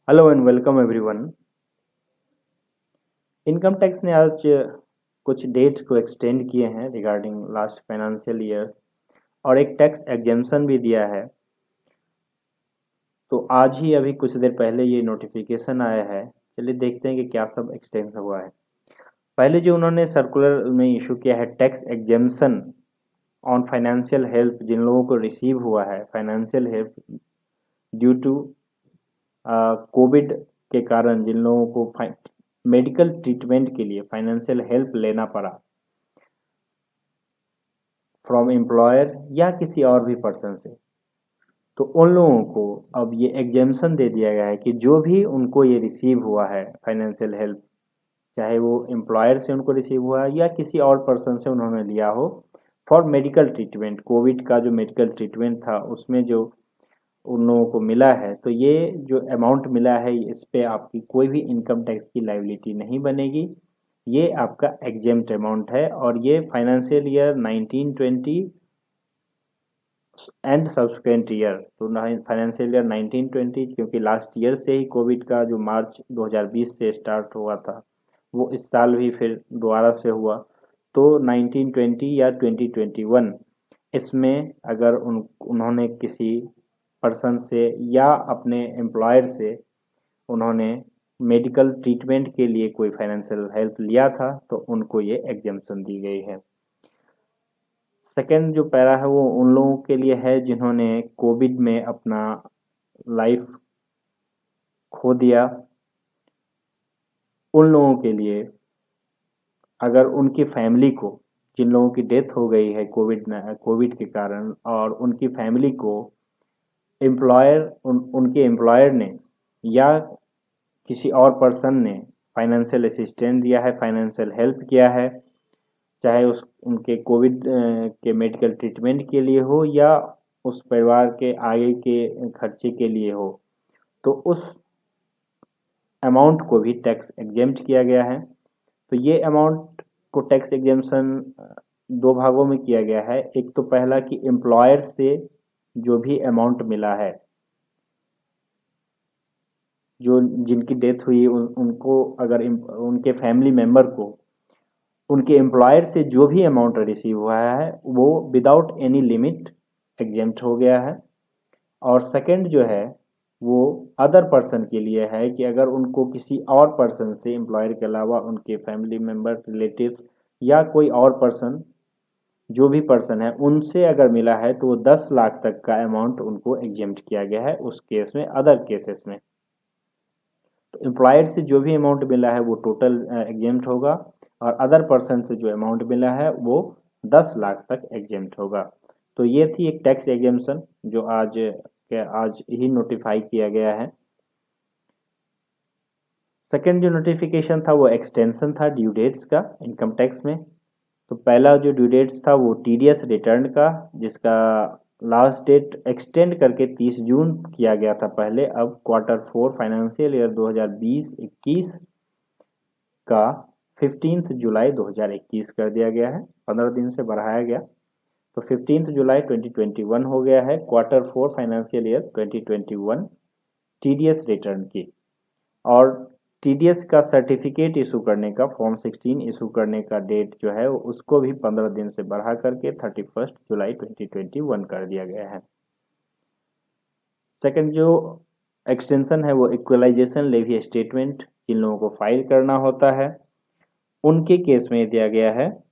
Hello and welcome everyone. Income tax ने आज कुछ डेट्स को एक्सटेंड किए हैं रिगार्डिंग लास्ट फाइनेंशियल ईयर और एक टैक्स एग्जेम्पशन भी दिया है। तो आज ही अभी कुछ देर पहले ये नोटिफिकेशन आया है। चलिए देखते हैं कि क्या सब एक्सटेंड हुआ है। पहले जो उन्होंने सर्कुलर में इशू किया है tax exemption on financial help, जिन लोगों को रिसीव हुआ है financial help due to COVID के कारण, जिन लोगों को मेडिकल ट्रीटमेंट के लिए फाइनेंशियल हेल्प लेना पड़ा फ्रॉम एम्प्लॉयर या किसी और भी पर्सन से, तो उन लोगों को अब ये एग्जेम्पशन दे दिया गया है कि जो भी उनको ये रिसीव हुआ है फाइनेंशियल हेल्प, चाहे वो एम्प्लॉयर से उनको रिसीव हुआ है या किसी और पर्सन से उन्होंने लिया हो फॉर मेडिकल ट्रीटमेंट, कोविड का जो मेडिकल ट्रीटमेंट था उसमें जो उन लोगों को मिला है, तो ये जो अमाउंट मिला है इस पे आपकी कोई भी इनकम टैक्स की लाइबिलिटी नहीं बनेगी। ये आपका एग्जेम्प्ट अमाउंट है और ये financial year 1920 and subsequent year, तो फाइनेंशियल ईयर 1920, क्योंकि लास्ट ईयर से ही कोविड का जो मार्च 2020 से स्टार्ट हुआ था वो इस साल भी फिर दोबारा से हुआ। तो 1920 या 2021 इसमें अगर उन्होंने किसी पर्सन से या अपने एम्प्लॉयर से उन्होंने मेडिकल ट्रीटमेंट के लिए कोई फाइनेंशियल हेल्प लिया था तो उनको ये एग्जेम्पशन दी गई है। सेकंड जो पैरा है वो उन लोगों के लिए है जिन्होंने कोविड में अपना लाइफ खो दिया। उन लोगों के लिए अगर उनकी फैमिली को, जिन लोगों की डेथ हो गई है कोविड के कारण और उनकी फैमिली को उनके एम्प्लॉयर ने या किसी और पर्सन ने फाइनेंशियल असिस्टेंस दिया है, फाइनेंशियल हेल्प किया है, चाहे उस उनके कोविड के मेडिकल ट्रीटमेंट के लिए हो या उस परिवार के आगे के खर्चे के लिए हो, तो उस अमाउंट को भी टैक्स एग्जेम्प्ट किया गया है। तो ये अमाउंट को टैक्स एग्जेम्पशन दो भागों में किया गया है। एक तो पहला कि एम्प्लॉयर से जो भी अमाउंट मिला है, जो जिनकी डेथ हुई उनको अगर उनके फैमिली मेंबर को उनके एम्प्लॉयर से जो भी अमाउंट रिसीव हुआ है वो विदाउट एनी लिमिट एग्जेम्प्ट हो गया है। और सेकंड जो है वो अदर पर्सन के लिए है कि अगर उनको किसी और पर्सन से, एम्प्लॉयर के अलावा उनके फैमिली मेंबर, रिलेटिव्स या कोई और पर्सन, जो भी पर्सन है उनसे अगर मिला है तो वो 10 लाख तक का अमाउंट उनको एग्जेम्प्ट किया गया है उस केस में, अदर केसेस में। तो एम्प्लॉयर से जो भी अमाउंट मिला है वो टोटल एग्जेम्प्ट होगा और अदर पर्सन से जो अमाउंट मिला है वो 10 लाख तक एग्जेम्प्ट होगा। तो ये थी एक टैक्स एग्जेम्पशन जो आज ही नोटिफाई किया गया है। सेकेंड जो नोटिफिकेशन था वो एक्सटेंशन था ड्यू डेट्स का इनकम टैक्स में। तो पहला जो ड्यू डेट्स था वो टीडीएस रिटर्न का, जिसका लास्ट डेट एक्सटेंड करके 30 जून किया गया था पहले, अब क्वार्टर 4 फाइनेंशियल ईयर 2020-21 का 15 जुलाई 2021 कर दिया गया है, 15 दिन से बढ़ाया गया। तो 15 जुलाई 2021 हो गया है quarter 4 financial year 2021 TDS return की। और टीडीएस का सर्टिफिकेट इशू करने का, फॉर्म 16 इशू करने का डेट जो है उसको भी 15 दिन से बढ़ा करके 31 जुलाई 2021 कर दिया गया है। सेकंड जो एक्सटेंशन है वो इक्वलाइजेशन लेवी स्टेटमेंट जिन लोगों को फाइल करना होता है उनके केस में दिया गया है।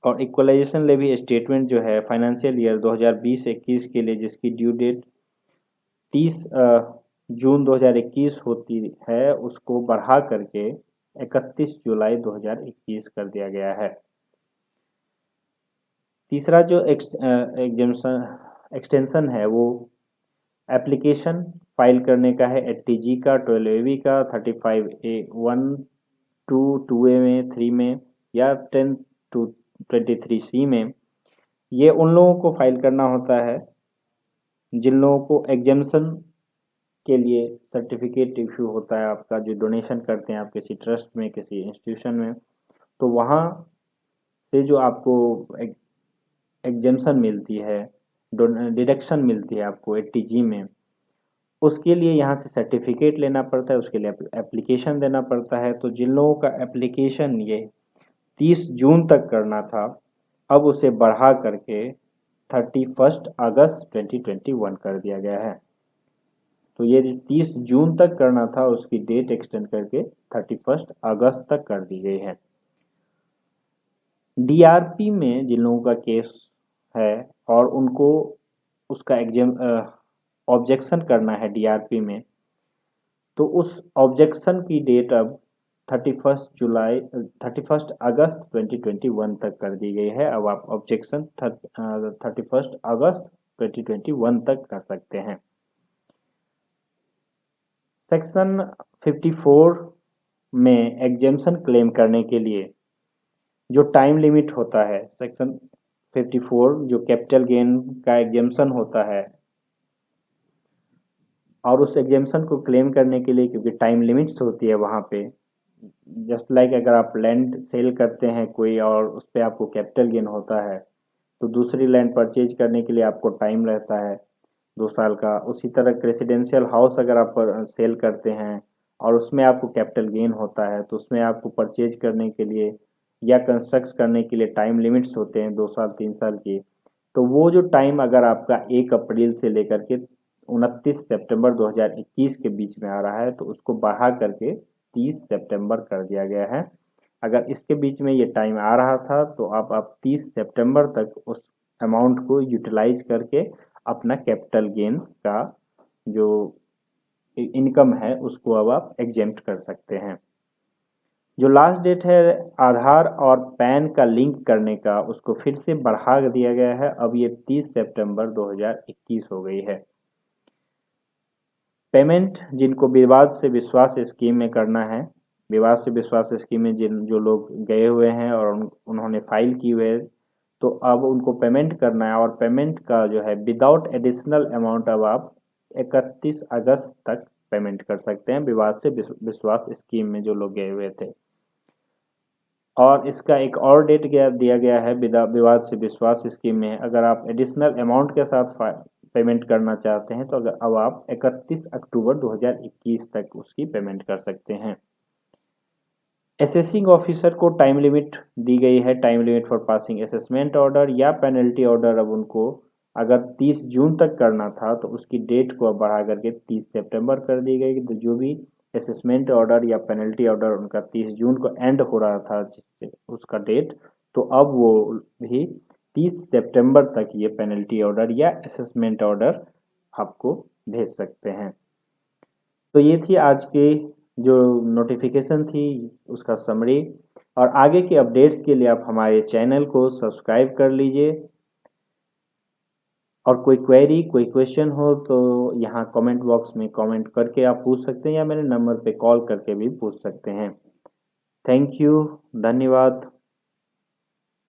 और इक्वलाइजेशन लेवी स्टेटमेंट जो है फाइनेंशियल ईयर 2020-21 के लिए, जिसकी ड्यू डेट 30 जून 2021 होती है, उसको बढ़ा करके 31 जुलाई 2021 कर दिया गया है। तीसरा जो एक्सटेंशन है वो एप्लीकेशन फाइल करने का है 80G का, 12 का, 35A1 2 ए में, 3 में या 10 to 23C में। ये उन लोगों को फाइल करना होता है जिन लोगों को एग्जेम्पशन के लिए सर्टिफिकेट इशू होता है, आपका जो डोनेशन करते हैं आप किसी ट्रस्ट में, किसी इंस्टीट्यूशन में, तो वहाँ से जो आपको एग्जेम्पशन मिलती है, डिडक्शन मिलती है आपको 80G में, उसके लिए यहाँ से सर्टिफिकेट लेना पड़ता है, उसके लिए एप्लीकेशन देना पड़ता है। तो जिन लोगों का एप्लीकेशन ये 30 जून तक करना था, अब उसे बढ़ा करके 31 अगस्त 2021 कर दिया गया है। तो ये 30 जून तक करना था, उसकी डेट एक्सटेंड करके 31 अगस्त तक कर दी गई है। डीआरपी में जिन लोगों का केस है और उनको उसका ऑब्जेक्शन करना है डीआरपी में, तो उस ऑब्जेक्शन की डेट अब 31 अगस्त 2021 तक कर दी गई है। अब आप ऑब्जेक्शन 31 अगस्त 2021 तक कर सकते हैं। सेक्शन 54 में एग्जेम्पशन क्लेम करने के लिए जो टाइम लिमिट होता है, सेक्शन 54 जो कैपिटल गेन का एग्जेम्पशन होता है, और उस एग्जेम्पशन को क्लेम करने के लिए क्योंकि टाइम लिमिट्स होती है वहाँ पे, जस्ट लाइक अगर आप लैंड सेल करते हैं कोई और उस पर आपको कैपिटल गेन होता है, तो दूसरी लैंड परचेज करने के लिए आपको टाइम रहता है 2 साल का। उसी तरह रेसिडेंशियल हाउस अगर आप सेल करते हैं और उसमें आपको कैपिटल गेन होता है, तो उसमें आपको परचेज करने के लिए या कंस्ट्रक्ट करने के लिए टाइम लिमिट्स होते हैं 2 साल 3 साल की। तो वो जो टाइम अगर आपका 1 अप्रैल से लेकर के 29 सितंबर 2021 के बीच में आ रहा है, तो उसको बढ़ा करके 30 सितंबर कर दिया गया है। अगर इसके बीच में ये टाइम आ रहा था, तो आप 30 सितंबर तक उस अमाउंट को यूटिलाइज करके अपना कैपिटल गेन का जो इनकम है उसको अब आप एग्जेम्प्ट कर सकते हैं। जो लास्ट डेट है आधार और पैन का लिंक करने का, उसको फिर से बढ़ा दिया गया है। अब ये 30 सितंबर 2021 हो गई है। पेमेंट जिनको विवाद से विश्वास स्कीम में करना है, विवाद से विश्वास स्कीम में जो लोग गए हुए हैं और उन्होंने फाइल की हुए, तो अब उनको पेमेंट करना है। और पेमेंट का जो है विदाउट एडिशनल अमाउंट अब आप 31 अगस्त तक पेमेंट कर सकते हैं, विवाद से विश्वास स्कीम में जो लोग गए हुए थे। और इसका एक और डेट दिया गया है विवाद से विश्वास स्कीम में, अगर आप एडिशनल अमाउंट के साथ पेमेंट करना चाहते हैं, तो अब आप 31 अक्टूबर 2021 तक उसकी पेमेंट कर सकते हैं। असेसिंग ऑफिसर को टाइम लिमिट दी गई है, time limit for passing assessment order या पेनल्टी ऑर्डर। अब उनको अगर 30 जून तक करना था, तो उसकी डेट को अब बढ़ा करके 30 सितंबर कर दी गई। तो जो भी असेसमेंट ऑर्डर या पेनल्टी ऑर्डर उनका 30 जून को एंड हो रहा था जिससे उसका डेट, तो अब वो भी 30 सितंबर तक ये पेनल्टी ऑर्डर या असेसमेंट ऑर्डर आपको भेज सकते हैं। तो ये थी आज की जो नोटिफिकेशन थी उसका समरी। और आगे के अपडेट्स के लिए आप हमारे चैनल को सब्सक्राइब कर लीजिए। और कोई क्वेरी कोई क्वेश्चन हो तो यहाँ कमेंट बॉक्स में कमेंट करके आप पूछ सकते हैं, या मेरे नंबर पे कॉल करके भी पूछ सकते हैं। थैंक यू, धन्यवाद।